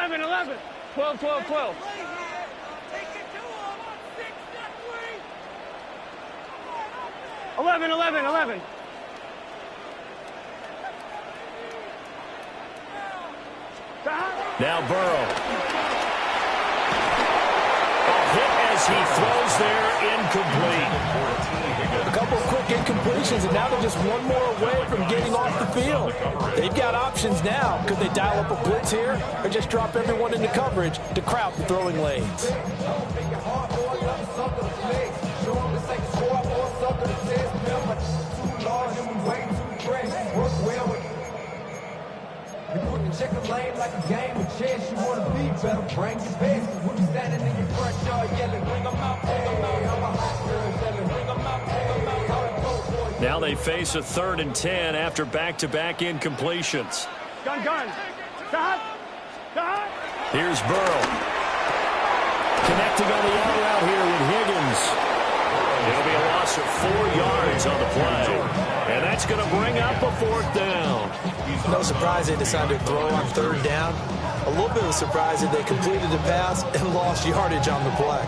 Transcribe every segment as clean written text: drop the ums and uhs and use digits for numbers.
11, 11. 12, 12, 12. 11, 11, 11. Now Burrow. A hit as he throws there, incomplete. A couple of quick incompletions, and now they're just one more away from getting off the field. They've got options now. Could they dial up a blitz here or just drop everyone into coverage to crowd the throwing lanes? Check the lane like a game of chess. You want to be better, bring your best. When you standing in your front yard yelling, bring them out, bring them out. I'm a hot girl yelling, bring them out, bring them out. Now they face a 3rd and 10 after back-to-back incompletions. Gun, gun. Stop. Stop. Here's Burrow. Connecting on the out route here with Higgins. It'll be a loss of 4 yards on the play. And that's going to bring up a 4th down. No surprise they decided to throw on 3rd down. A little bit of a surprise that they completed the pass and lost yardage on the play.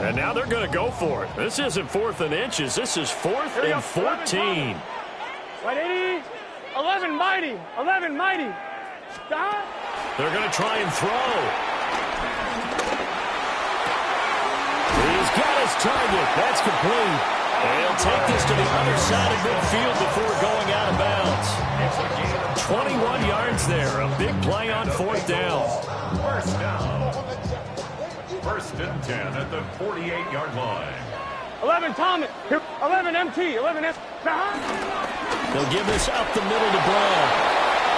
And now they're going to go for it. This isn't 4th and inches. This is 4th and 14. Right, 80. 11, mighty. 11, mighty. Stop. They're going to try and throw. He's got his target. That's complete. And he'll take this to the other side of midfield before going out of bounds. 21 yards there. A big play on 4th down. First down. 1st and 10 at the 48-yard line. 11, Thomas. 11, MT. 11, S. They'll give this up the middle to Brown.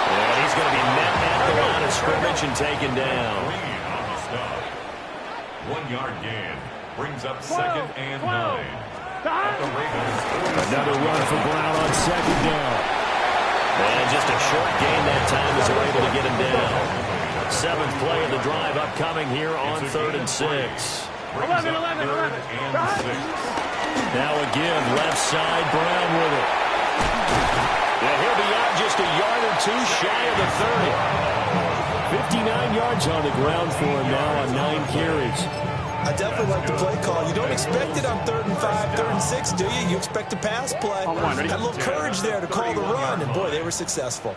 And he's going to be met at the line of scrimmage and taken down. On the stop. 1-yard gain. Brings up 2nd and 9. At the Ravens. Another run for Brown on 2nd down. And just a short gain that time as they're able to get him down. 7th play of the drive upcoming here on 3rd and 6. 11, 11, 11. Now a give, left side, Brown with it. And he'll be out just a yard or 2 shy of the 30. 59 yards on the ground for him now on 9 carries. I definitely like the play call. You don't expect it on 3rd and 5, 3rd and 6, do you? You expect a pass play. Got a little courage there to call the run, and boy, they were successful.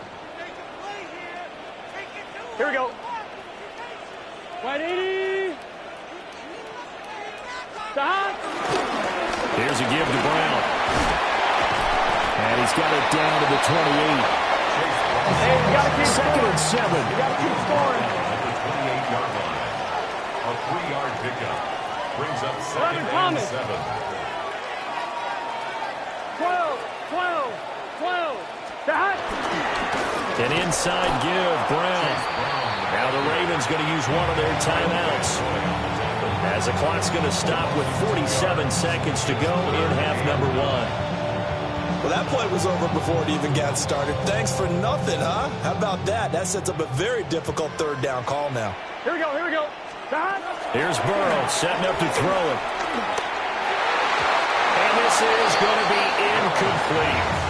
Here we go. Right, 80. Stop. Here's a give to Brown. And he's got it down to the 28. Hey, you got to keep 2nd and 7. You got to keep scoring. At the 28-yard line. A 3-yard pickup. Brings up 2nd and 7. 12, 12, 12. Stop. An inside give, Brown. Now the Ravens going to use one of their timeouts. As the clock's going to stop with 47 seconds to go in half number 1. Well, that play was over before it even got started. Thanks for nothing, huh? How about that? That sets up a very difficult 3rd down call now. Here we go, here we go. Stop. Here's Burrow setting up to throw it. And this is going to be incomplete.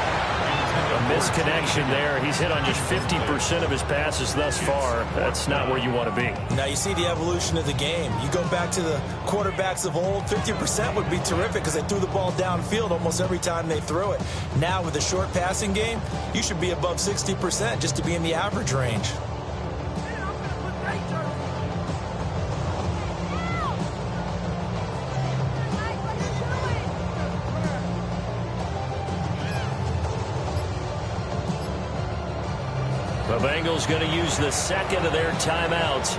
A misconnection there. He's hit on just 50% of his passes thus far. That's not where you want to be. Now you see the evolution of the game. You go back to the quarterbacks of old, 50% would be terrific because they threw the ball downfield almost every time they threw it. Now with a short passing game, you should be above 60% just to be in the average range. The Bengals going to use the 2nd of their timeouts.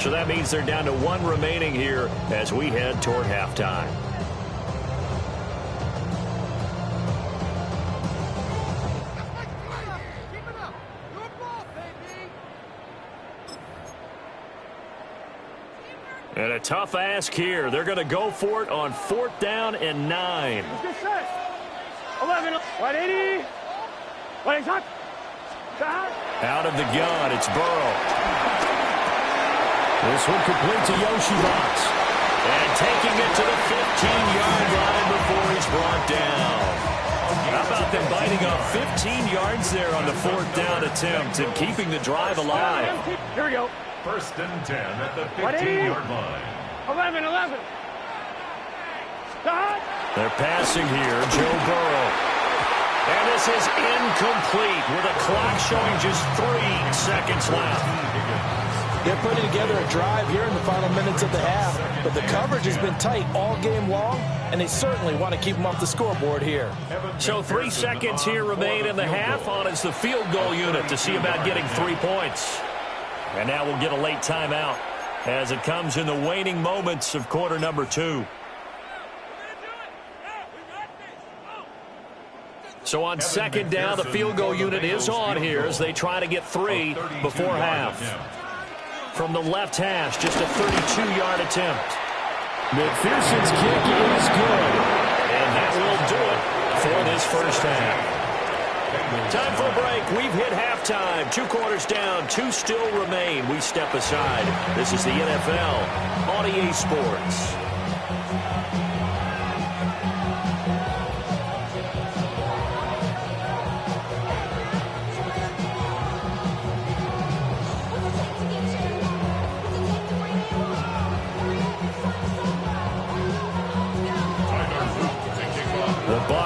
So that means they're down to 1 remaining here as we head toward halftime. And a tough ask here. They're going to go for it on 4th down and 9. Good set. 11, 180. 180. Out of the gun, it's Burrow. This one complete to Yoshi Box. And taking it to the 15-yard line got them biting off 15 yards there on the 4th down attempt and keeping the drive alive. Here we go. 1st and 10 at the 15-yard line. 11. They're passing here, Joe Burrow. And this is incomplete with a clock showing just 3 seconds left. They're putting together a drive here in the final minutes of the half, but the coverage has been tight all game long, and they certainly want to keep them off the scoreboard here. So 3 seconds here remain in the half. On is the field goal unit to see about getting 3 points. And now we'll get a late timeout as it comes in the waning moments of quarter number 2. So on 2nd down, the field goal unit is on here as they try to get 3 before half. From the left hash, just a 32-yard attempt. McPherson's kick is good. And that will do it for this first half. Time for a break. We've hit halftime. 2 quarters down, 2 still remain. We step aside. This is the NFL on EA Sports.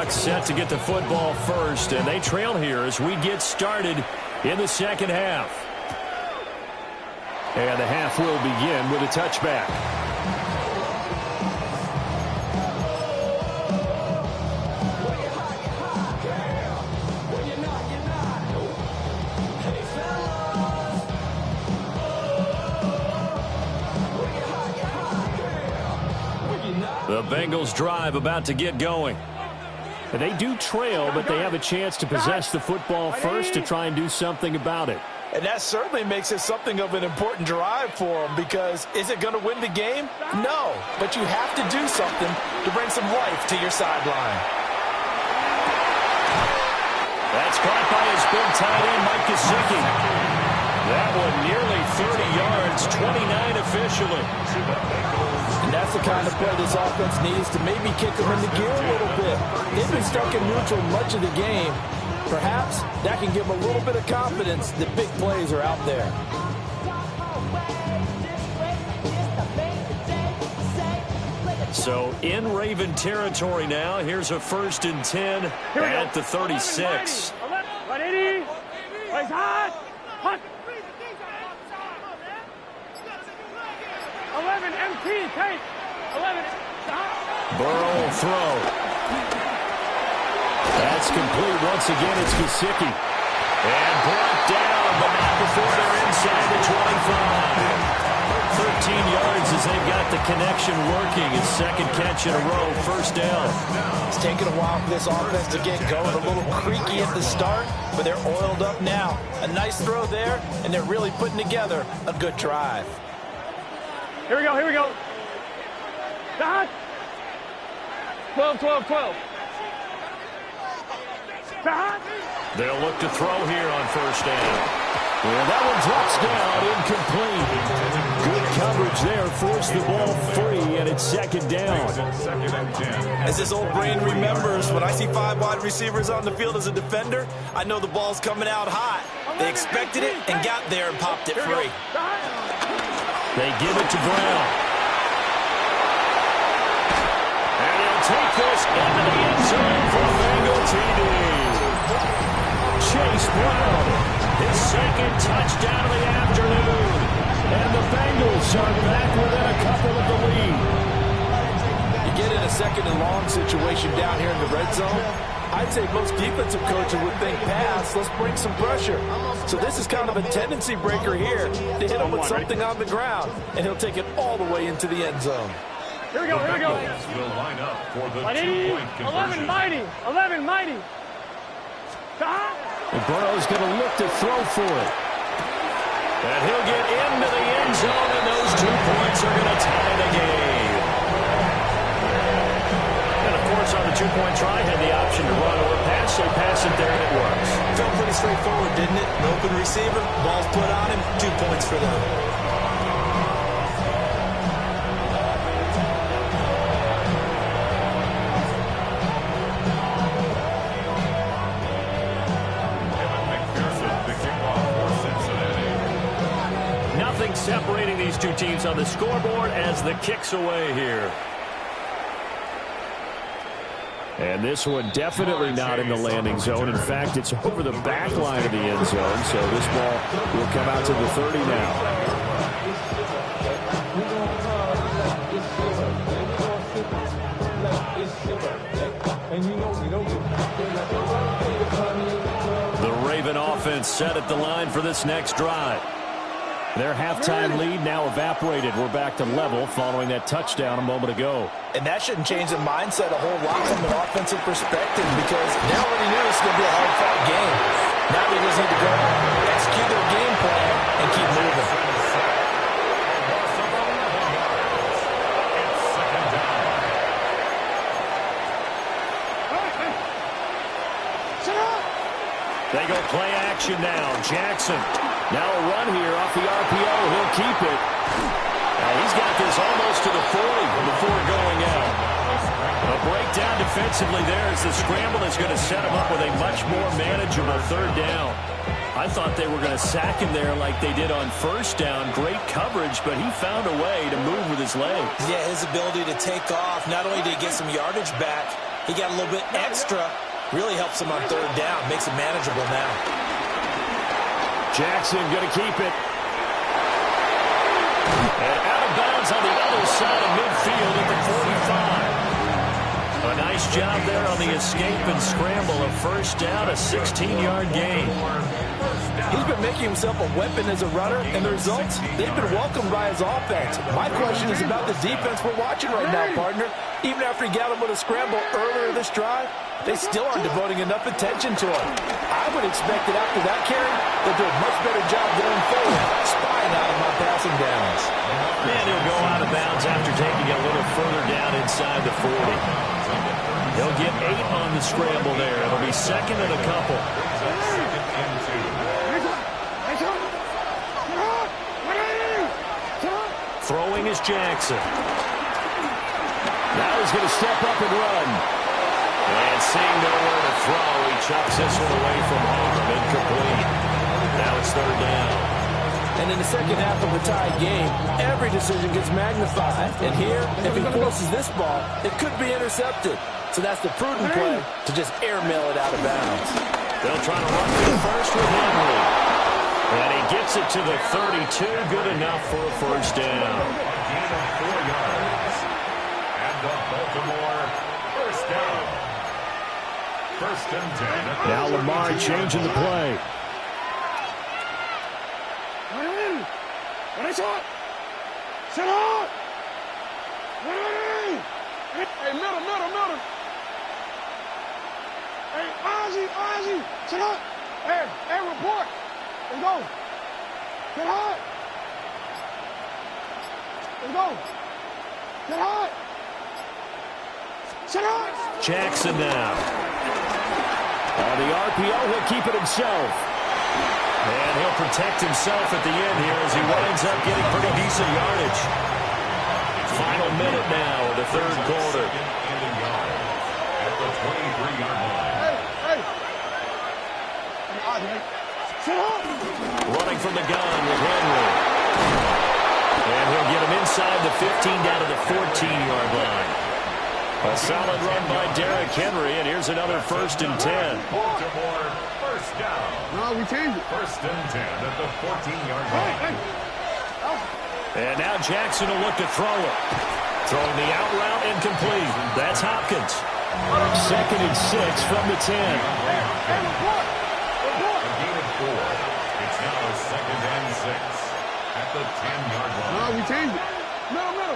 Set to get the football first, and they trail here as we get started in the second half. And the half will begin with a touchback. The Bengals drive about to get going. And they do trail, but they have a chance to possess the football first to try and do something about it. And that certainly makes it something of an important drive for them, because is it going to win the game? No, but you have to do something to bring some life to your sideline. That's caught by his big tight end, Mike Gesicki. That one nearly 30 yards, 29 officially. And that's the kind of play this offense needs to maybe kick them into gear a little bit. They've been stuck in neutral much of the game. Perhaps that can give them a little bit of confidence that big plays are out there. So in Raven territory now. Here's a 1st and 10 at the 36. 180. Plays hot. 11 MT, take. 11. Burrow will throw. That's complete. Once again, it's Gesicki. And brought down, but not before they're inside the 25. 13 yards as they've got the connection working. His 2nd catch in a row, 1st down. It's taken a while for this offense to get going. A little creaky at the start, but they're oiled up now. A nice throw there, and they're really putting together a good drive. Here we go. Dot. 12. Dot. They'll look to throw here on 1st down. And that one drops down, incomplete. Good coverage there, forced the ball free, and it's 2nd down. As this old brain remembers, when I see 5 wide receivers on the field as a defender, I know the ball's coming out hot. They expected it and got there and popped it free. They give it to Brown. And he'll take this into the end zone for a Bengal TD. Chase Brown, his 2nd touchdown of the afternoon. And the Bengals are back within a couple of the lead. You get in a 2nd and long situation down here in the red zone, I'd say most defensive coaches would think pass, let's bring some pressure. So this is kind of a tendency breaker here to hit him with something on the ground, and he'll take it all the way into the end zone. Here we go. Will line up for the 2-point conversion. 11 mighty. And Burrow's going to look to throw for it. And he'll get into the end zone, and those 2 points are going to tie the game. And, of course, on the 2-point try, had the option to run or pass. They pass it there, and it works. Felt pretty straightforward, didn't it? An open receiver, ball's put on him, 2 points for them. separating these two teams on the scoreboard as the kick's away here. And this one definitely not in the landing zone. In fact, it's over the back line of the end zone. So this ball will come out to the 30 now. The Raven offense set at the line for this next drive. Their halftime lead now evaporated. We're back to level following that touchdown a moment ago. And that shouldn't change the mindset a whole lot from an offensive perspective because they already knew this was going to be a hard-fought game. Now they just need to go execute their game plan and keep moving. They go play action now. Jackson. Now a run here off the RPO. He'll keep it. He's got this almost to the 40 before going out. A breakdown defensively there as the scramble is going to set him up with a much more manageable third down. I thought they were going to sack him there like they did on first down. Great coverage, but he found a way to move with his legs. Yeah, his ability to take off. Not only did he get some yardage back, he got a little bit extra. Really helps him on third down. Makes it manageable now. Jackson going to keep it. And out of bounds on the other side of midfield at the 45. A nice job there on the escape and scramble. A first down, a 16-yard gain. He's been making himself a weapon as a runner, and the results, they've been welcomed by his offense. My question is about the defense we're watching right now, partner. Even after he got him with a scramble earlier this drive, they still aren't devoting enough attention to him. I would expect that after that carry, they'll do a much better job going forward, spying out him on passing downs. And he'll go out of bounds after taking a little further down inside the 40. He'll get 8 on the scramble there. It'll be second and a couple. Throwing is Jackson. Now he's going to step up and run. And seeing nowhere to throw, he chucks this one away from harm. Incomplete. Now it's third down. And in the second half of a tied game, every decision gets magnified. And here, if he forces this ball, it could be intercepted. So that's the prudent play to just airmail it out of bounds. They'll try to run for the first with Henry. And he gets it to the 32. Good enough for a first down. Gain of 4 yards. And the Baltimore first down. First and 10. Now Lamar changing the play. Sit up! Hey, middle. Hey, Ozzy, sit up! Hey, report! Let's go! Get hot! Let's go! Get hot! Sit up! Jackson now. On the RPO, he'll keep it himself. And he'll protect himself at the end here as he winds up getting pretty decent yardage. Final minute now of the third quarter. At the 23-yard line. Hey! Sit up! Running from the gun with Henry. And he'll get him inside the 15 down to the 14-yard line. A solid run by Derrick Henry, and here's another first and 10. Baltimore first down. No, we changed it. First and 10 at the 14-yard line. And now Jackson will look to throw it. Throwing the out route incomplete. That's Hopkins. Second and 6 from the 10. Hey, report! A gain of 4. It's now a second and 6 at the 10-yard line. No, we changed it. Middle.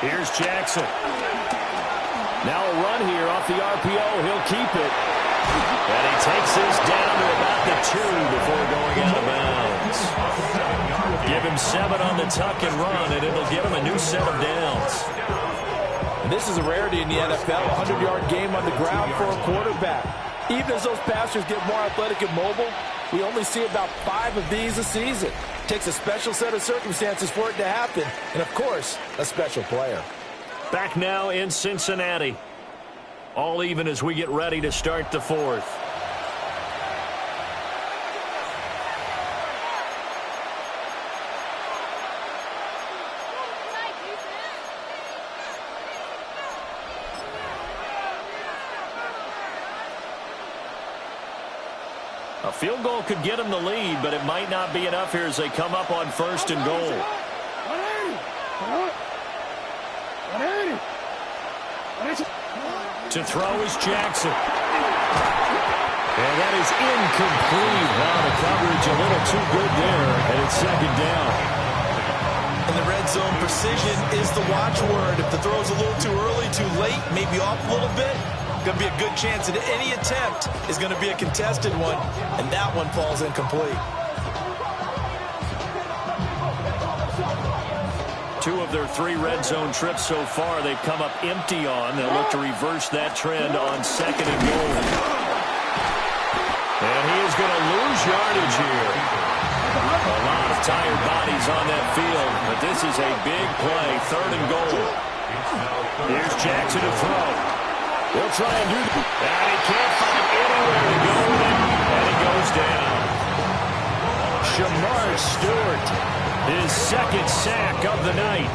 Here's Jackson. Now a run here off the RPO. He'll keep it. And he takes this down to about the 2 before going out of bounds. Give him 7 on the tuck and run, and it'll give him a new set of downs. And this is a rarity in the NFL, a 100-yard game on the ground for a quarterback. Even as those passers get more athletic and mobile, we only see about 5 of these a season. It takes a special set of circumstances for it to happen, and, of course, a special player. Back now in Cincinnati. All even as we get ready to start the fourth. A field goal could get them the lead, but it might not be enough here as they come up on 1st and goal. To throw is Jackson. And that is incomplete. Wow, the coverage a little too good there, and it's 2nd down. In the red zone, precision is the watchword. If the throw's a little too early, too late, maybe off a little bit, going to be a good chance that any attempt is going to be a contested one, and that one falls incomplete. 2 of their 3 red zone trips so far they've come up empty on. They'll look to reverse that trend on 2nd and goal. And he is going to lose yardage here. A lot of tired bodies on that field, but this is a big play, 3rd and goal. Here's Jackson to throw. He'll try and do that. And he can't find anywhere to go with it, and he goes down. Shamar Stewart, his 2nd sack of the night.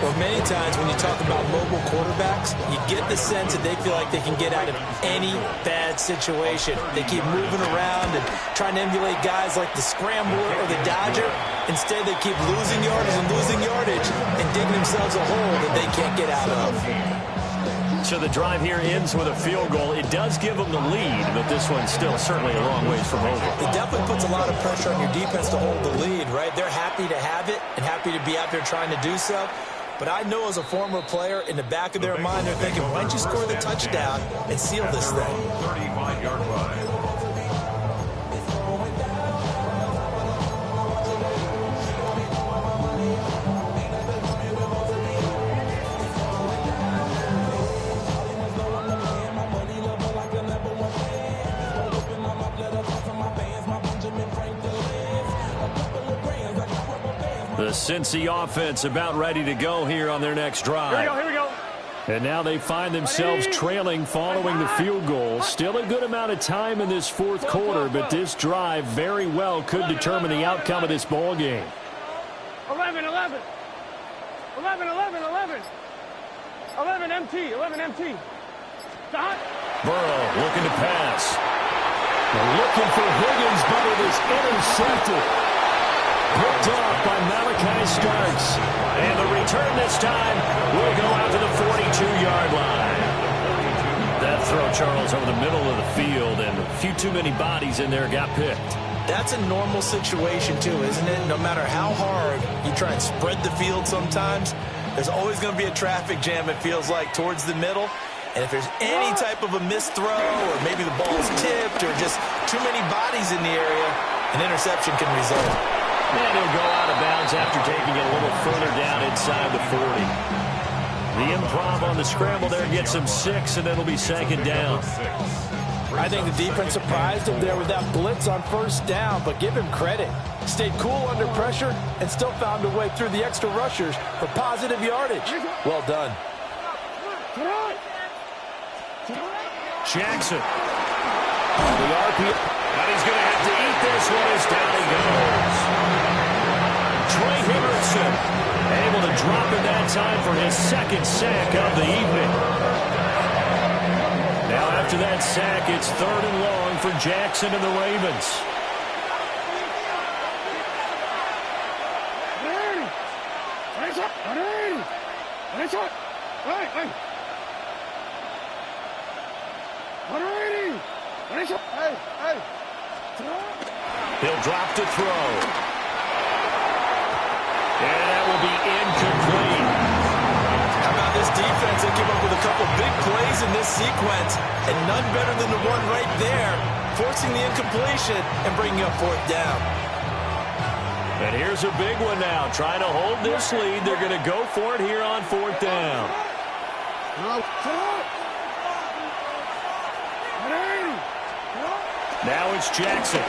Well, many times when you talk about mobile quarterbacks, you get the sense that they feel like they can get out of any bad situation. They keep moving around and trying to emulate guys like the Scrambler or the Dodger. Instead, they keep losing yardage and digging themselves a hole that they can't get out of. So the drive here ends with a field goal. It does give them the lead, but this one's still certainly a long ways from over. It definitely puts a lot of pressure on your defense to hold the lead, right? They're happy to have it and happy to be out there trying to do so. But I know as a former player, in the back of their mind, they're thinking, why don't you score the touchdown and seal this thing? 35-yard line. The Cincy offense about ready to go here on their next drive. Here we go. And now they find themselves trailing following the field goal. Still a good amount of time in this 4th quarter, but this drive very well could determine the outcome of this ball game. 11 MT. Stop. Burrow looking to pass. Looking for Higgins, but it is intercepted. Picked off by Malachi Starks. And the return this time will go out to the 42-yard line. That throw, Charles, over the middle of the field, and a few too many bodies in there got picked. That's a normal situation, too, isn't it? No matter how hard you try and spread the field sometimes, there's always going to be a traffic jam, it feels like, towards the middle. And if there's any type of a missed throw, or maybe the ball's tipped, or just too many bodies in the area, an interception can result. And he'll go out of bounds after taking it a little further down inside the 40. The improv on the scramble there gets him 6, and it'll be 2nd down. I think the defense surprised him there with that blitz on 1st down, but give him credit. Stayed cool under pressure and still found a way through the extra rushers for positive yardage. Well done. Jackson. The RPO. And he's going to have to eat this one as down he goes. Trey Hendrickson able to drop it that time for his 2nd sack of the evening. Now after that sack, it's 3rd and long for Jackson and the Ravens. He'll drop to throw. And that will be incomplete. How about this defense? They came up with a couple big plays in this sequence, and none better than the one right there, forcing the incompletion and bringing up 4th down. And here's a big one now. Trying to hold this lead. They're going to go for it here on 4th down. Now it's Jackson.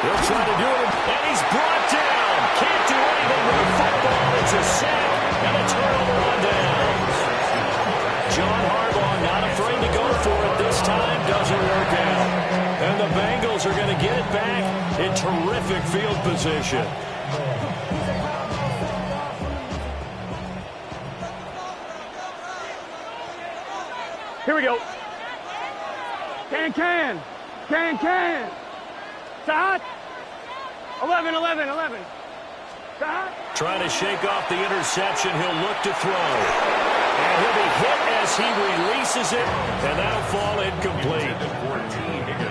He'll try to do it, and he's brought down. Can't do anything with the football. It's a sack and a turnover on downs. John Harbaugh not afraid to go for it this time. Doesn't work out. And the Bengals are going to get it back in terrific field position. Here we go. Can. Start. 11, 11, 11. Start. Trying to shake off the interception. He'll look to throw. And he'll be hit as he releases it, and that'll fall incomplete.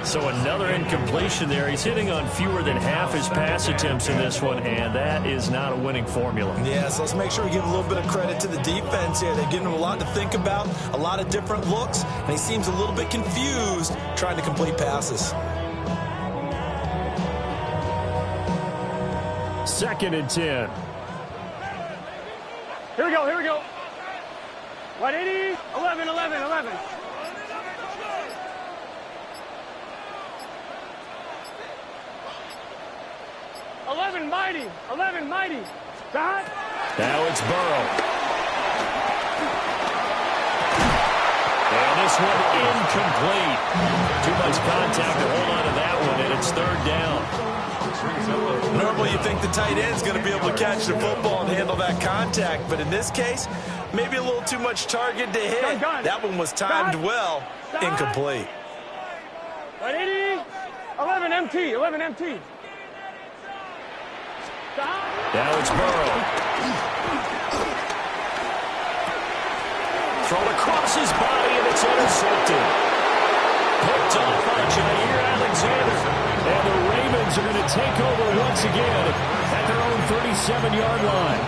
So another incompletion there. He's hitting on fewer than half his pass attempts in this one, and that is not a winning formula. Yeah, so let's make sure we give a little bit of credit to the defense here. They're giving him a lot to think about, a lot of different looks, and he seems a little bit confused trying to complete passes. 2nd and 10. Here we go, here we go. 180, 11, 11, 11. Mighty, 11 mighty. Start. Now it's Burrow. And this one incomplete. Too much contact to hold on to that one, and it's 3rd down. Normally you think the tight end's going to be able to catch the football and handle that contact, but in this case, maybe a little too much target to hit. That one was timed well. Incomplete. 180, 11 MT, 11 MT. Now it's Burrow. Thrown across his body, and it's intercepted. Picked off by Jair Alexander. And the Ravens are going to take over once again at their own 37-yard line.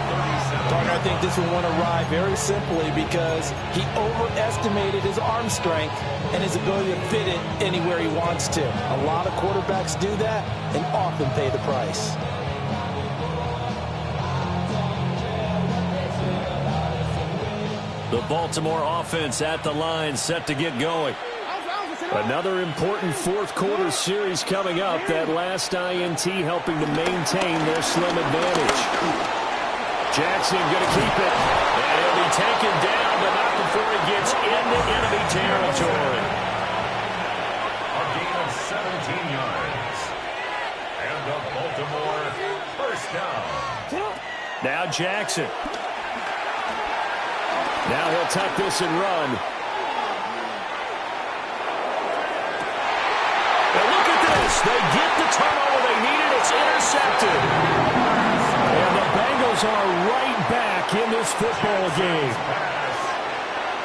Partner, I think this will want to ride very simply because he overestimated his arm strength and his ability to fit it anywhere he wants to. A lot of quarterbacks do that and often pay the price. The Baltimore offense at the line, set to get going. Another important fourth-quarter series coming up. That last INT helping to maintain their slim advantage. Jackson going to keep it. And he'll be taken down, but not before he gets into enemy territory. A gain of 17 yards. And the Baltimore first down. Now Jackson. Now he'll tuck this and run. And look at this. They get the turnover they needed. It's intercepted. And the Bengals are right back in this football game.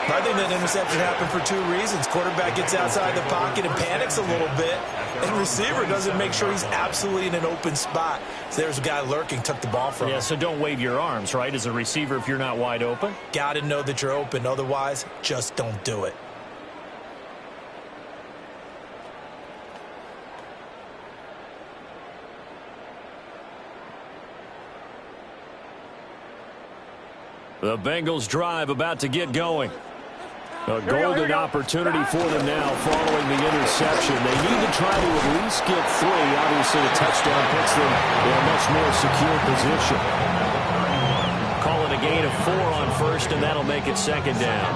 I think that interception happened for 2 reasons. Quarterback gets outside the pocket and panics a little bit, and receiver doesn't make sure he's absolutely in an open spot. So there's a guy lurking, took the ball from him. Yeah, so don't wave your arms, right, as a receiver if you're not wide open. Got to know that you're open. Otherwise, just don't do it. The Bengals drive about to get going. A golden opportunity for them now following the interception. They need to try to at least get 3. Obviously, a touchdown puts them in a much more secure position. Call it a gain of 4 on first, and that'll make it 2nd down.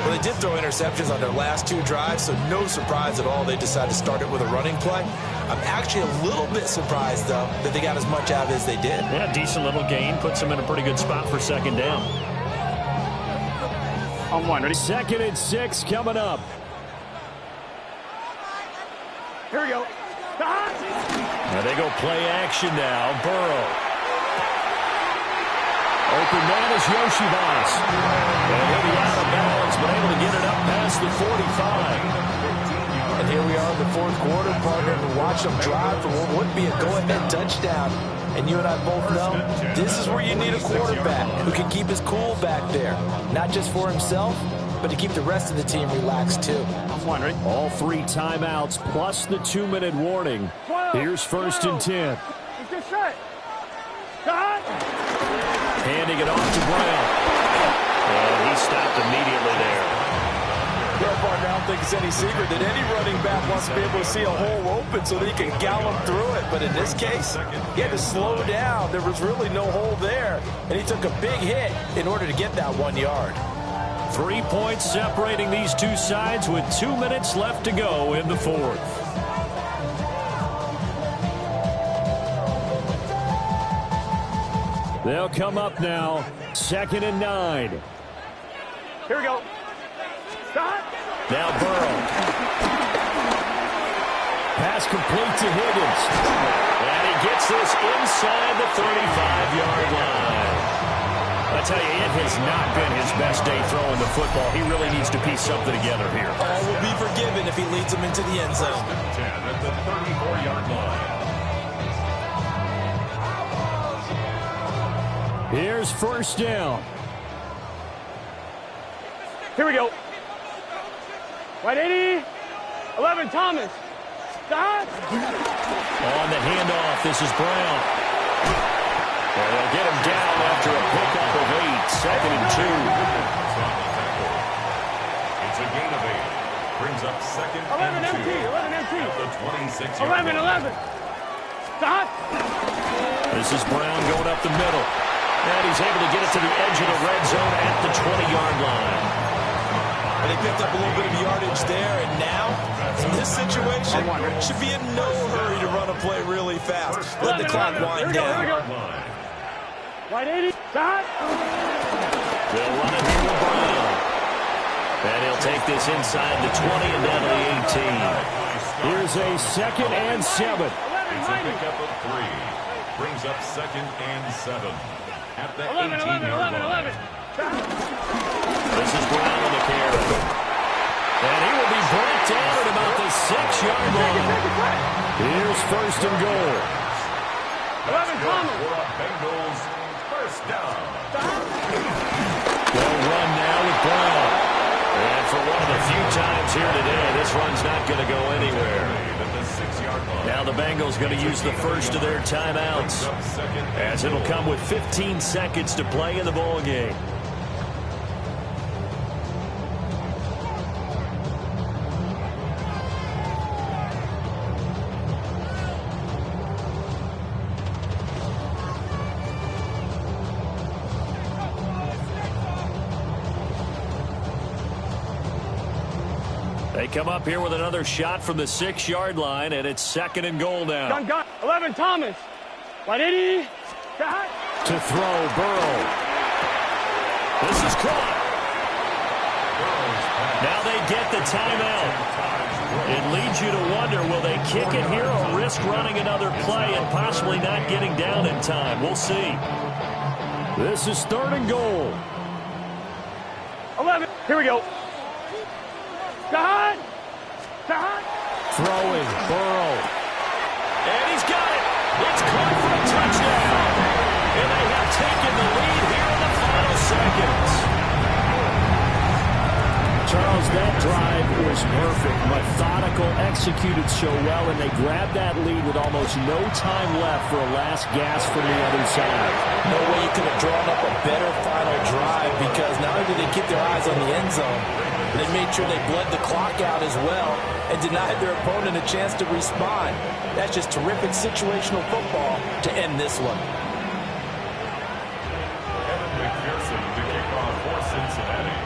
Well, they did throw interceptions on their last 2 drives, so no surprise at all they decided to start it with a running play. I'm actually a little bit surprised, though, that they got as much out of it as they did. Yeah, decent little gain. Puts them in a pretty good spot for 2nd down. On 1, ready? 2nd and 6 coming up. Here we go. Start. Now they go play action now. Burrow. Open man is Yoshivas. And he'll be out of bounds, but able to get it up past the 45. And here we are in the 4th quarter, partner, and watch them drive for what would be a go-ahead touchdown. And you and I both know this is where you need a quarterback who can keep his cool back there. Not just for himself, but to keep the rest of the team relaxed too. All 3 timeouts plus the 2-minute warning. Here's 1st and 10. Let's get set. Start. Handing it off to Brown. And he stopped immediately there. Well, partner, I don't think it's any secret that any running back wants to be able to see a hole open so that he can gallop through it. But in this case, he had to slow down. There was really no hole there. And he took a big hit in order to get that 1 yard. 3 points separating these 2 sides with 2 minutes left to go in the 4th. They'll come up now. 2nd and 9. Here we go. Start. Now Burrow. Pass complete to Higgins. And he gets this inside the 35-yard line. I tell you, it has not been his best day throwing the football. He really needs to piece something together here. All will be forgiven if he leads them into the end zone. 10 at the 34-yard line. Here's first down. Here we go. Right 80. 11, Thomas. Stop. On the handoff, this is Brown. And they'll get him down after a pickup of 8. Second and 2. It's a gain of 8. Brings up second 11 and 2. MT. 11 MT. At the 26-yard 11, line. 11. Stop. This is Brown going up the middle. And he's able to get it to the edge of the red zone at the 20-yard line. And they picked up a little bit of yardage there, and now, in this situation, should be in no hurry to run a play really fast. Let the clock wind down. Here we go. Right 80. Stop. They'll run it here with Brown. And he'll take this inside the 20 and down to the 18. Here's a second and 7. It's a pickup of 3. Brings up second and 7. At the 11, 11, 11, 11. This is Brown on the carry. And he will be brought down at about the 6-yard line. Here's first and goal. 11, Thomas. For a Bengals first down. They'll run now with Brown. And for one of the few times here today, this run's not going to go anywhere. At the 6-yard line. Now the Bengals going to use the first of their timeouts, as it'll come with 15 seconds to play in the ball game. They come up here with another shot from the 6-yard line, and it's second and goal now. Gun. 11, Thomas. Right 80. Stop. To throw, Burrow. This is caught. Now they get the timeout. It leads you to wonder, will they kick it here or risk running another play and possibly not getting down in time? We'll see. This is third and goal. 11. Here we go. Stop. Stop. Throwing, Burrow. And he's got it. It's caught for a touchdown. And they have taken the lead here in the final seconds. Charles, that drive was perfect. Methodical, executed so well, and they grabbed that lead with almost no time left for a last gasp from the other side. No way you could have drawn up a better final drive, because not only did they keep their eyes on the end zone, they made sure they bled the clock out as well and denied their opponent a chance to respond. That's just terrific situational football to end this one. Kevin McPherson to kick off for Cincinnati.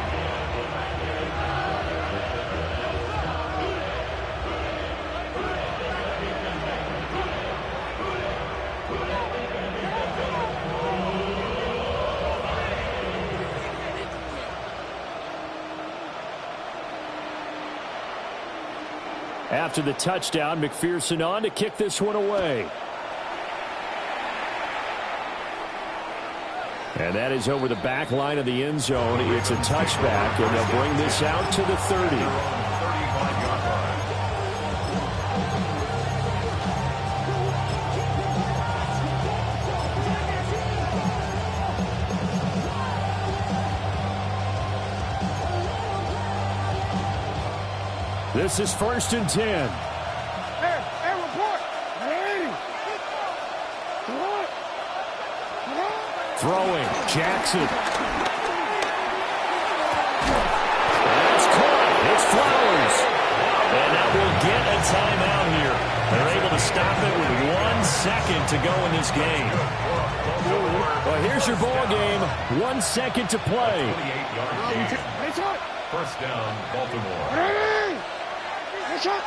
After the touchdown, McPherson on to kick this one away. And that is over the back line of the end zone. It's a touchback, and they'll bring this out to the 30. This is first and 10. Hey, report. Hey. What? Throwing, Jackson. That's caught. It's Flowers. And that will get a timeout here. They're able to stop it with 1 second to go in this game. Well, here's your ball game. 1 second to play. 28-yard gain. First down, Baltimore. Hey. Hey, shot.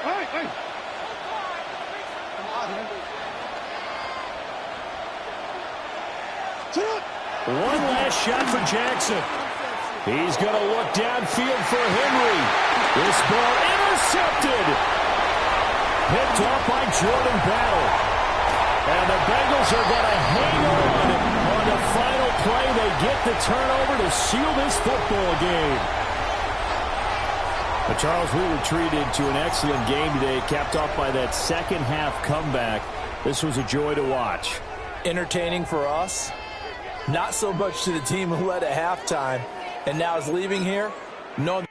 Hey. One last shot for Jackson. He's going to look downfield for Henry. This ball intercepted. Picked off by Jordan Battle. And the Bengals are going to hang on the final play. They get the turnover to seal this football game. But Charles, we were treated to an excellent game today, capped off by that second half comeback. This was a joy to watch. Entertaining for us, not so much to the team who led at halftime and now is leaving here. No.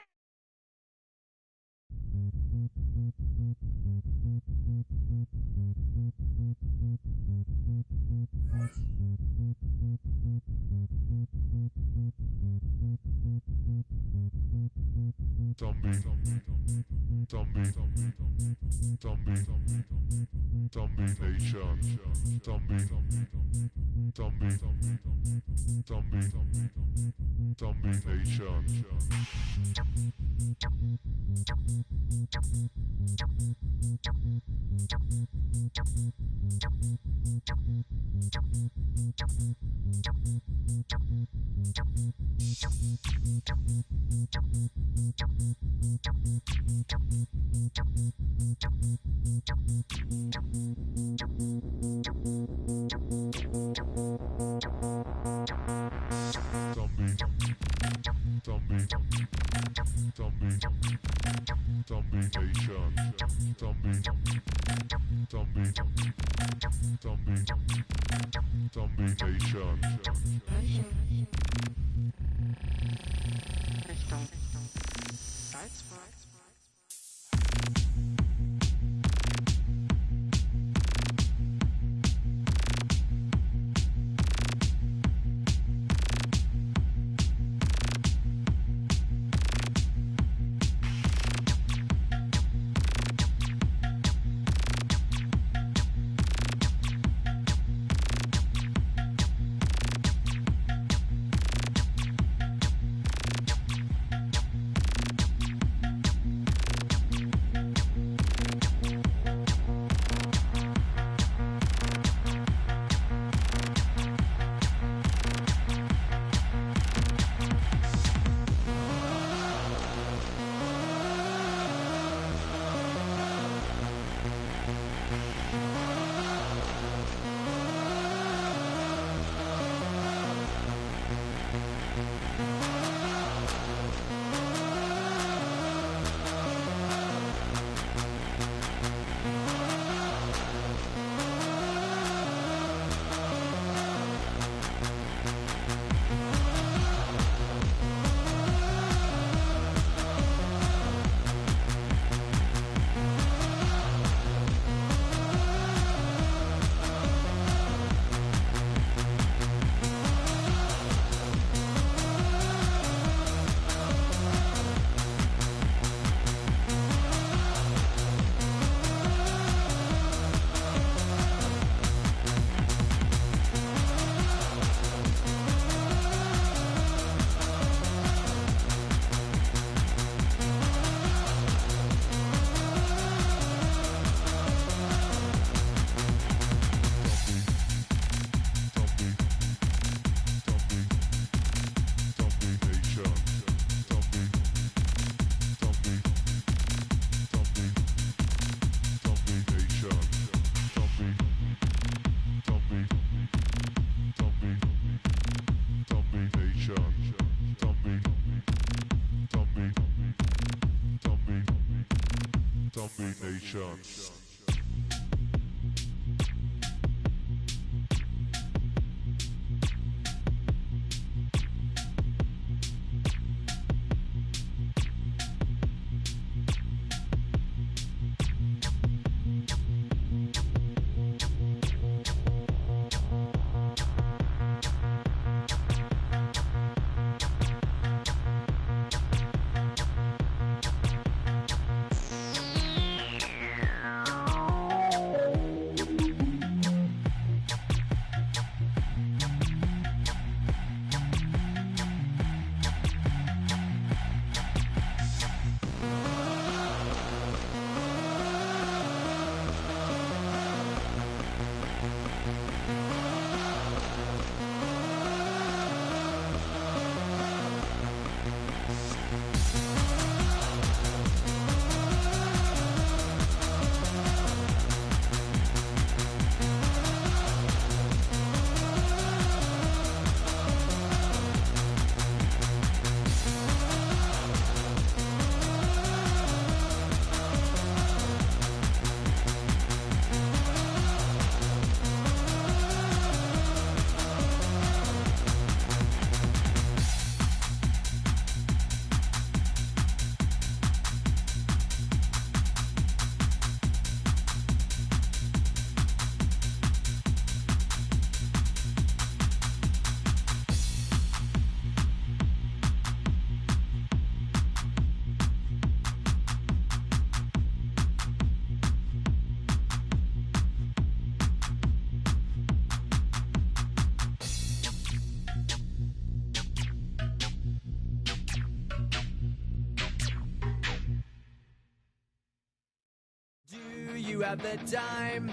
you have the time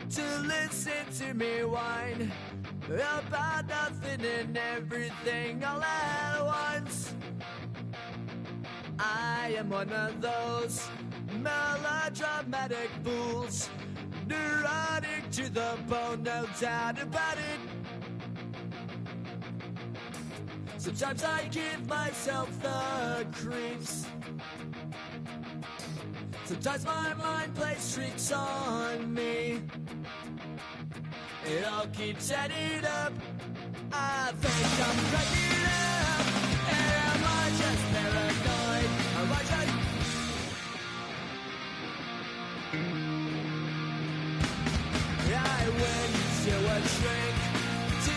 to listen to me whine about nothing and everything all at once. I am one of those melodramatic fools, neurotic to the bone, no doubt about it. Sometimes I give myself the creeps. Sometimes my mind plays tricks on me. It all keeps adding up. I think I'm cracking up. Am I just paranoid? Am I just... I went to a shrink to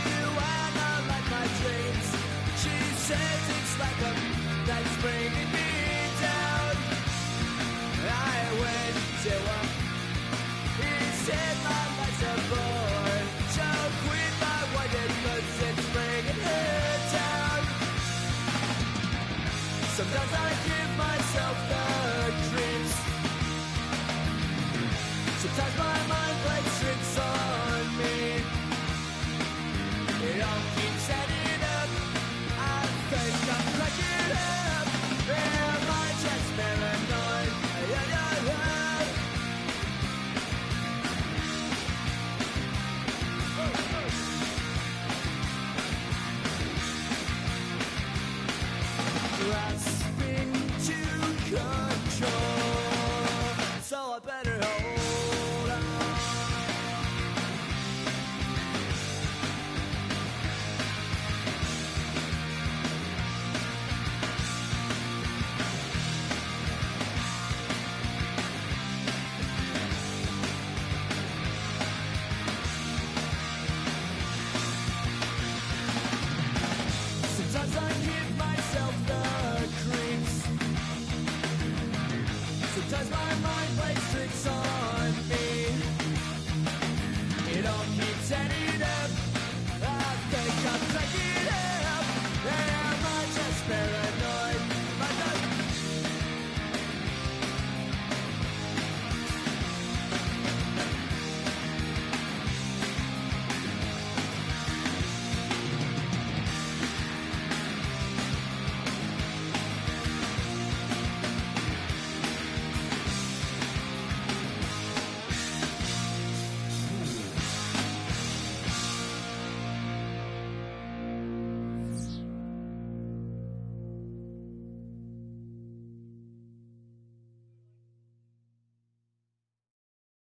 analyze my dreams. She says it's like a that's bringing me down. I went to a... He said my life's a bore. So quit my wife cause it's bringing her down. Sometimes I give myself the creeps. Sometimes my mind plays tricks on me. It all keeps adding up. I think I'm cracking up. Am I just paranoid? Grasping to control, so I better hold on. Sometimes I give myself the creeps. Sometimes my mind plays tricks on me. It all keeps adding up. I think I'm cracking up. Am I just paranoid? Am I just...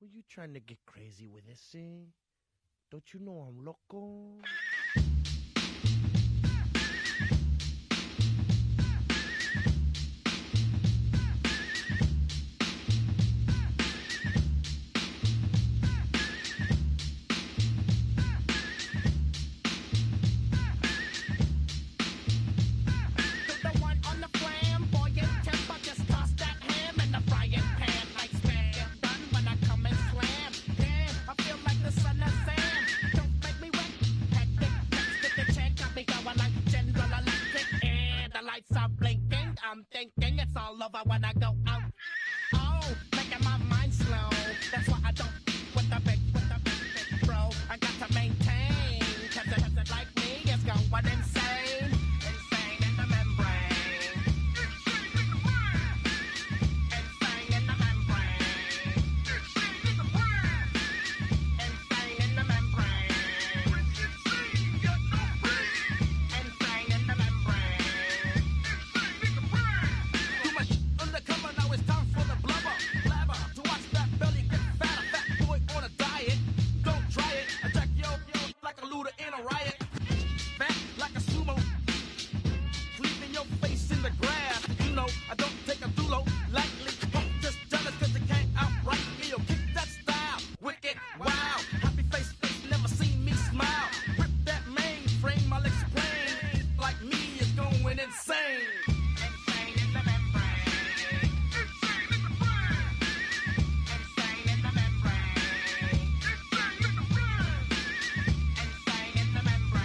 Were you trying to get crazy with this thing? Don't you know I'm loco? I'm thinking it's all over when I go out. Oh, making my mind slow. That's why I don't with the big bro. I got to maintain, cause it like me is going insane. Insane in the membrane. Insane in the membrane. Insane in the brain. Insane in the membrane. Insane in the membrane. Undercover, now it's time for the blubber. Blabber, to watch that belly get fatter. Fat boy on a diet. Don't try it. Attack yo like a looter in a riot. Fat like a sumo. Leaving your face in the grass. You know, I don't take a dulo lightly. Just jealous cause they can't outright me. Yo, kick that style. Wicked, wow. Happy face, never seen me smile. Rip that mainframe, I'll explain. Like me is going insane. Membrane.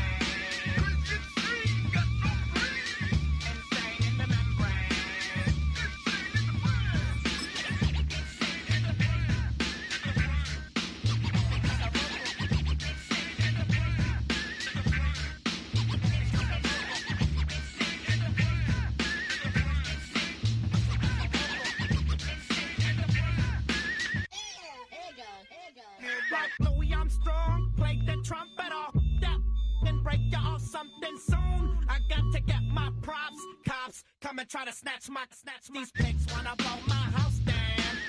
something soon. I got to get my props. Cops come and try to snatch these pigs wanna blow my house down.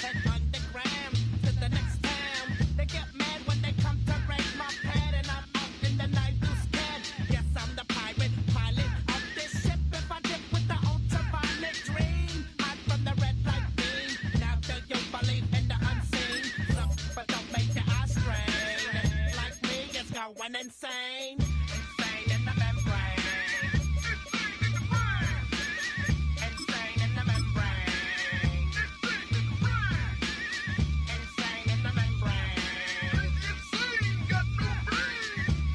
Head underground to the next town. They get mad when they come to raid my pad, and I'm out in the night too scared. Yes, I'm the pirate pilot of this ship. If I dip with the ultraviolet dream, hide from the red light beam. Now do you believe in the unseen? Look, but don't make your eyes strain. Like me, it's going insane. Insane in the membrane. Insane in the membrane. Insane in the membrane.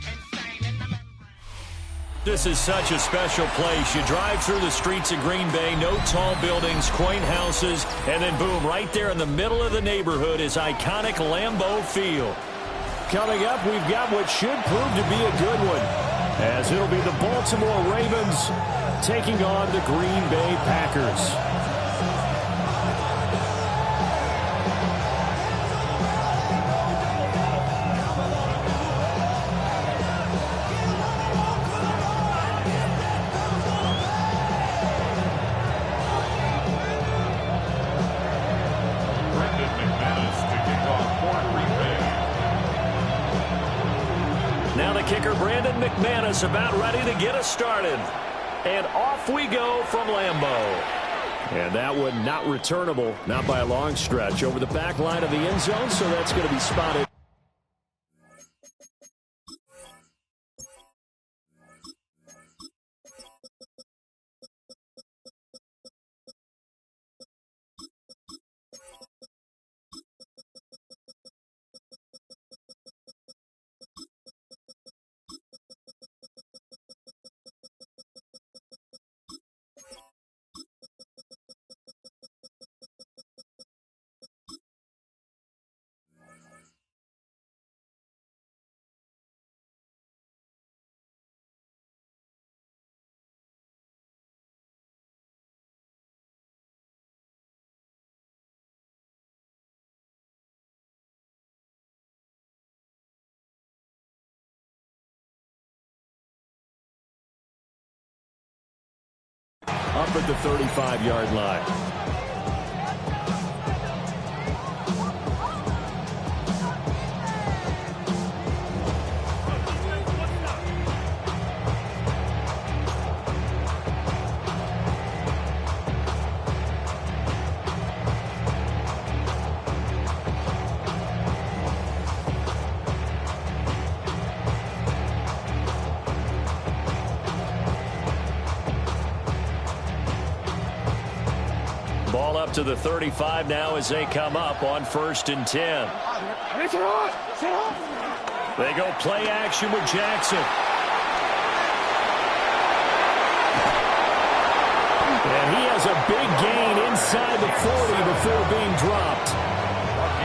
Insane in the membrane. This is such a special place. You drive through the streets of Green Bay, no tall buildings, quaint houses, and then boom, right there in the middle of the neighborhood is iconic Lambeau Field. Coming up, we've got what should prove to be a good one, as it'll be the Baltimore Ravens taking on the Green Bay Packers. Brendan McManus to kick off for Green Bay. Now the kicker, Brandon McManus, about ready to get us started. And off we go from Lambeau. And that one not returnable, not by a long stretch, over the back line of the end zone, so that's going to be spotted. Up at the 35-yard line. Ball up to the 35 now as they come up on 1st and 10. They go play action with Jackson. And he has a big gain inside the 40 before being dropped.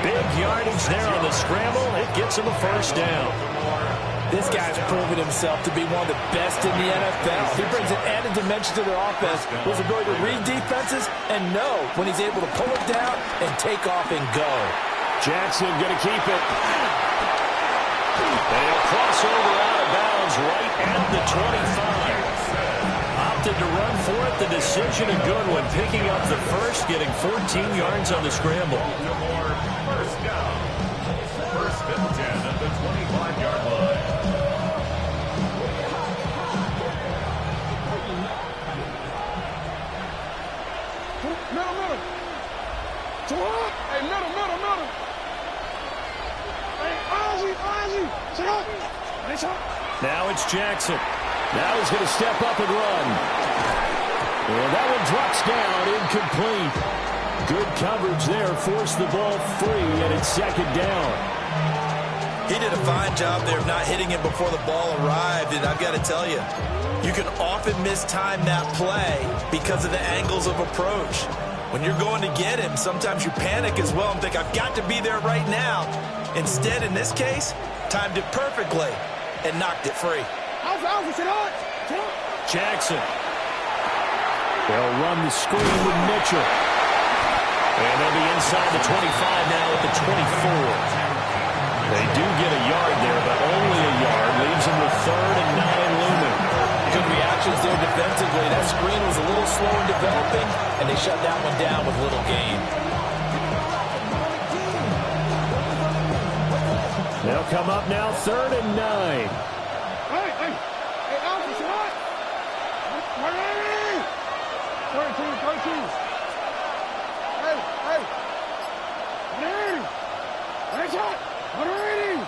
Big yardage there on the scramble. It gets him a first down. This guy's proven himself to be one of the best in the NFL. He brings an added dimension to their offense with his ability to read defenses and know when he's able to pull it down and take off and go. Jackson going to keep it. And he'll cross over out of bounds right at the 25. Opted to run for it. The decision a good one. Picking up the first, getting 14 yards on the scramble. First down. 1st and 10 at the 25-yard line. Middle. Hey, middle. Hey, Ozzy. Sit up. Now it's Jackson. Now he's going to step up and run. And that one drops down, incomplete. Good coverage there, forced the ball free, and it's 2nd down. He did a fine job there of not hitting him before the ball arrived, and I've got to tell you, you can often mistime that play because of the angles of approach. When you're going to get him, sometimes you panic as well and think, I've got to be there right now. Instead, in this case, timed it perfectly and knocked it free. Jackson. They'll run the screen with Mitchell. And they'll be inside the 25 now at the 24. They do get a yard there, but only a yard. Leaves them with 3rd and 9 looming. defensively. That screen was a little slow in developing, and they shut that one down with little gain. They'll come up now 3rd and 9. Hey, Alex, it's hot. Ready? 13. Hey. Ready? That's hot. Ready?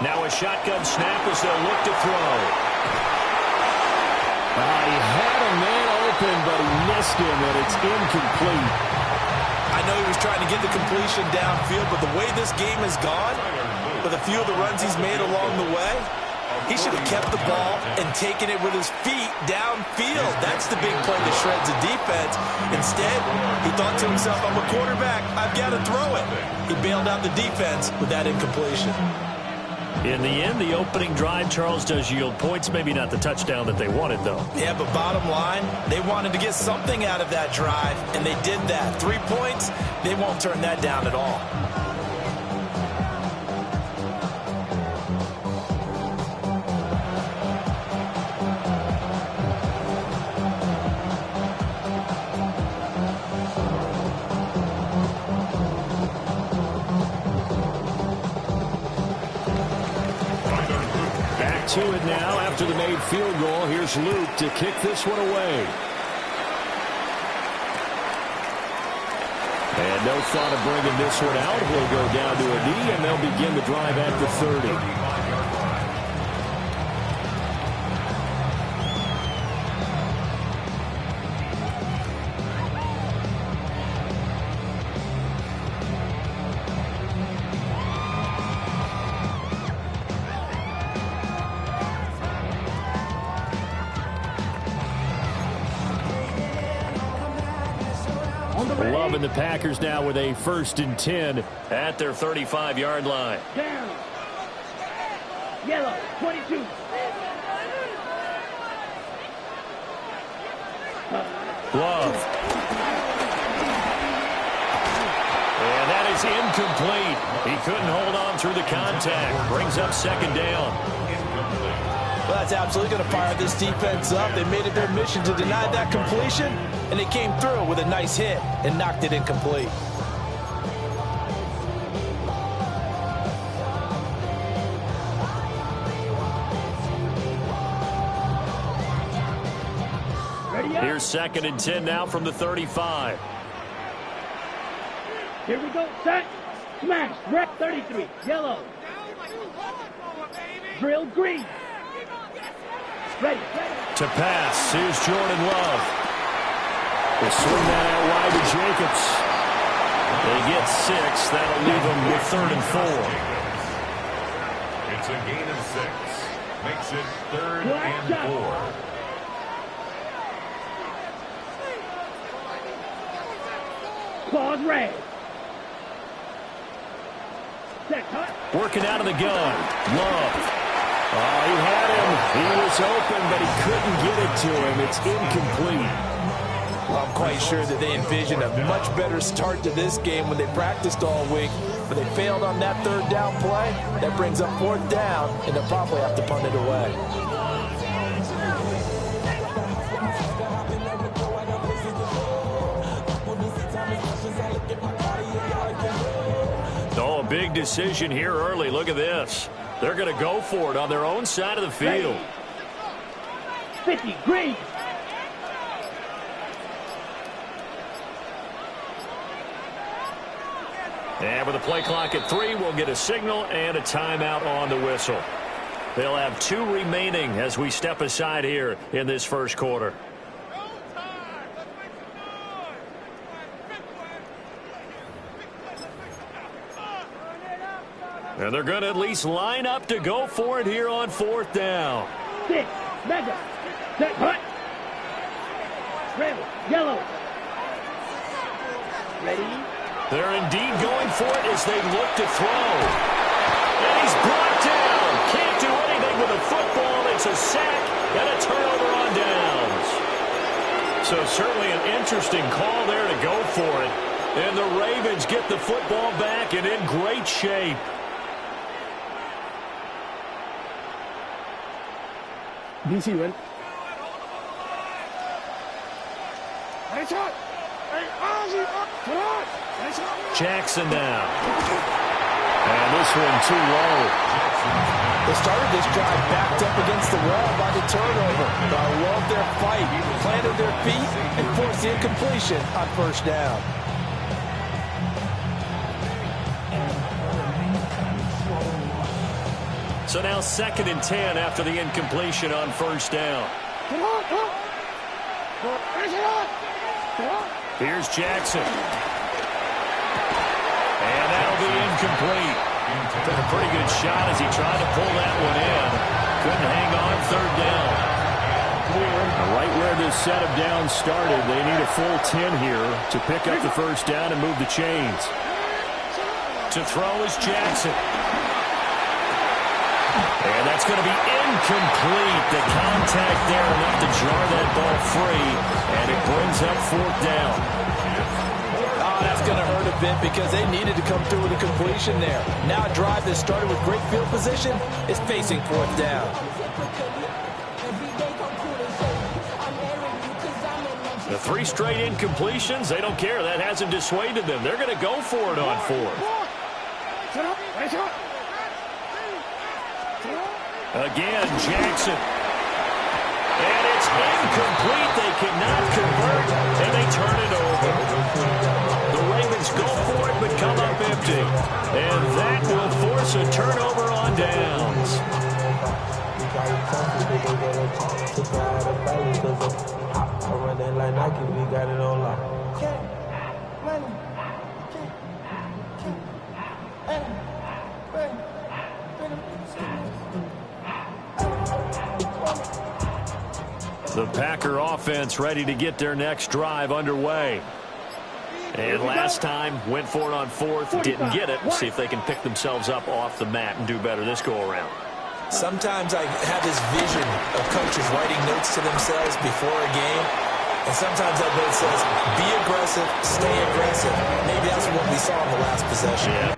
Now a shotgun snap as they'll look to throw. He had a man open, but he missed him, and it's incomplete. I know he was trying to get the completion downfield, but the way this game has gone, with a few of the runs he's made along the way, he should have kept the ball and taken it with his feet downfield. That's the big play that shreds the defense. Instead, he thought to himself, I'm a quarterback, I've got to throw it. He bailed out the defense with that incompletion. In the end, the opening drive, Charles, does yield points. Maybe not the touchdown that they wanted, though. Yeah, but bottom line, they wanted to get something out of that drive, and they did that. 3 points, they won't turn that down at all. To it now after the made field goal. Here's Luke to kick this one away. And no thought of bringing this one out. He'll go down to a knee, and they'll begin the drive at the 30. Loving the Packers now with a 1st and 10 at their 35-yard line. Down. Yellow, 22. Love. And that is incomplete. He couldn't hold on through the contact. Brings up 2nd down. Well, that's absolutely going to fire this defense up. They made it their mission to deny that completion, and they came through with a nice hit and knocked it incomplete. Here's 2nd and 10 now from the 35. Here we go, set, smash, red 33, yellow. Drill green. Ready. To pass, here's Jordan Love. They swing that out wide to Jacobs. They get 6. That'll leave them with 3rd and 4. It's a gain of 6. Makes it 3rd and 4. Claws red. Working out of the gun. Love. Oh, he had him. He was open, but he couldn't get it to him. It's incomplete. Well, I'm quite sure that they envisioned a much better start to this game when they practiced all week, but they failed on that 3rd down play. That brings up 4th down, and they'll probably have to punt it away. Oh, a big decision here early. Look at this. They're going to go for it on their own side of the field. 50, green. And with the play clock at 3, we'll get a signal and a timeout on the whistle. They'll have 2 remaining as we step aside here in this 1st quarter. And they're going to at least line up to go for it here on 4th down. 6, mega, set, hut. Red, yellow. Ready? They're indeed going for it as they look to throw. And he's brought down. Can't do anything with the football. It's a sack and a turnover on downs. So certainly an interesting call there to go for it. And the Ravens get the football back and in great shape. DC, man. Jackson now. And this one too low. They started this drive backed up against the wall by the turnover. But I love their fight. Planted their feet and forced the incompletion on first down. So now 2nd and 10 after the incompletion on first down. Here's Jackson. And that'll be incomplete. Took a pretty good shot as he tried to pull that one in. Couldn't hang on 3rd down. Right where this set of downs started, they need a full 10 here to pick up the first down and move the chains. To throw is Jackson. And that's going to be incomplete. The contact there enough to jar that ball free, and it brings up 4th down. Oh, that's going to hurt a bit because they needed to come through with a completion there. Now a drive that started with great field position is facing 4th down. The 3 straight incompletions, they don't care. That hasn't dissuaded them. They're going to go for it on 4th. Again, Jackson. And it's incomplete. They cannot convert, and they turn it over. The Ravens go for it, but come up empty. And that will force a turnover on downs. The Packer offense ready to get their next drive underway. And last time, went for it on 4th, didn't get it. See if they can pick themselves up off the mat and do better this go-around. Sometimes I have this vision of coaches writing notes to themselves before a game. And sometimes that note says, be aggressive, stay aggressive. Maybe that's what we saw in the last possession. Yeah.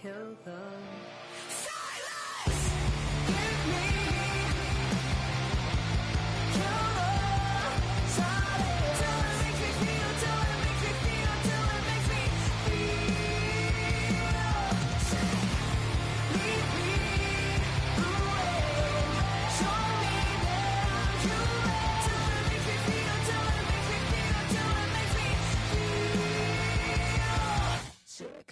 kill them. Silence! Give me killer silence. Till it makes me feel, till it makes me feel, till it makes me feel sick. Lead me away. Show me that I'm true. Till it makes me feel, till it makes me feel, till it makes me feel sick.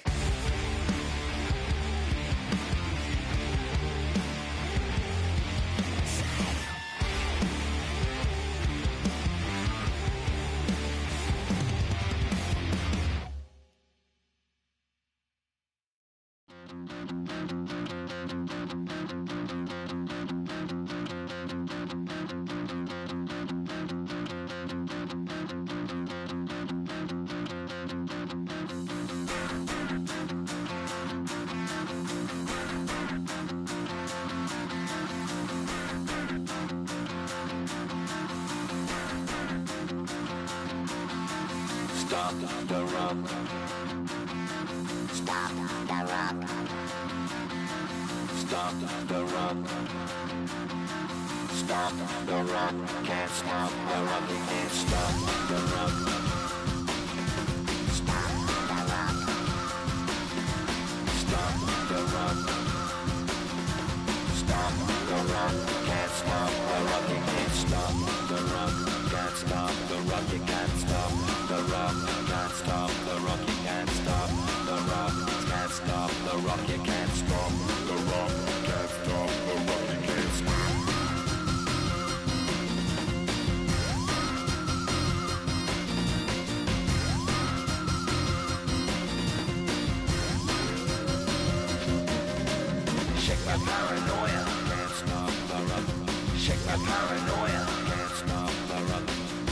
Stop the rock. Stop the rock. Stop the rock. Stop the rock. Can't stop the rock. You can't stop the rock. Stop the rock. Stop the rock. Stop the rock. Can't stop the rock. You can't stop the rock. Can't stop the rock. You can't stop the rock. Can't stop the rock. You can't stop the rock. Can't stop the rock. You can't stop the rock. Can't stop the rock. You can't stop. Shake my paranoia. Can't stop the rock. Shake my paranoia. Can't stop the rock.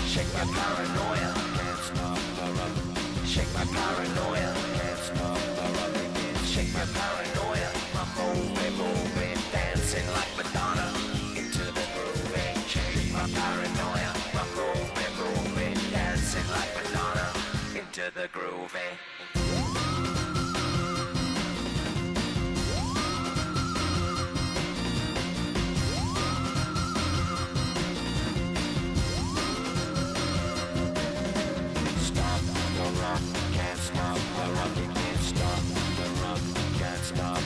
Shake my paranoia. Can't stop the rock. Shake my paranoia. Can't stop the rock. Shake my paranoia. I'm moving, dancing like Madonna into the groove. Shake my paranoia. I'm moving, dancing like Madonna into the groove. Stop the rock, can't stop the rock, you can't stop the rock, can't stop